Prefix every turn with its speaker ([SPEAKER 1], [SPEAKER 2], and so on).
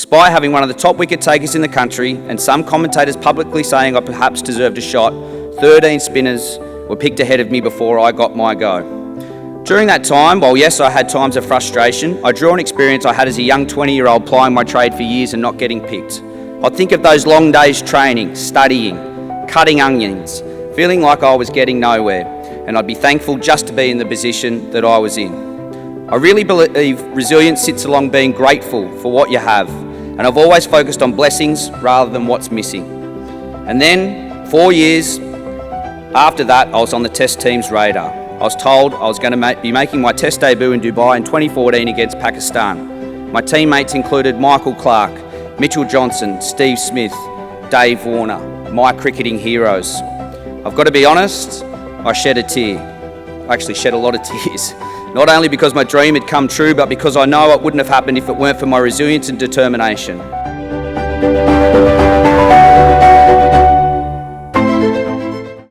[SPEAKER 1] Despite having one of the top wicket takers in the country and some commentators publicly saying I perhaps deserved a shot, 13 spinners were picked ahead of me before I got my go. During that time, while yes, I had times of frustration, I drew on experience I had as a young 20-year-old plying my trade for years and not getting picked. I'd think of those long days training, studying, cutting onions, feeling like I was getting nowhere, and I'd be thankful just to be in the position that I was in. I really believe resilience sits along being grateful for what you have, and I've always focused on blessings rather than what's missing. And then, 4 years after that, I was on the Test team's radar. I was told I was going to be making my Test debut in Dubai in 2014 against Pakistan. My teammates included Michael Clarke, Mitchell Johnson, Steve Smith, Dave Warner, my cricketing heroes. I've got to be honest, I shed a tear. I actually shed a lot of tears. Not only because my dream had come true, but because I know it wouldn't have happened if it weren't for my resilience and determination.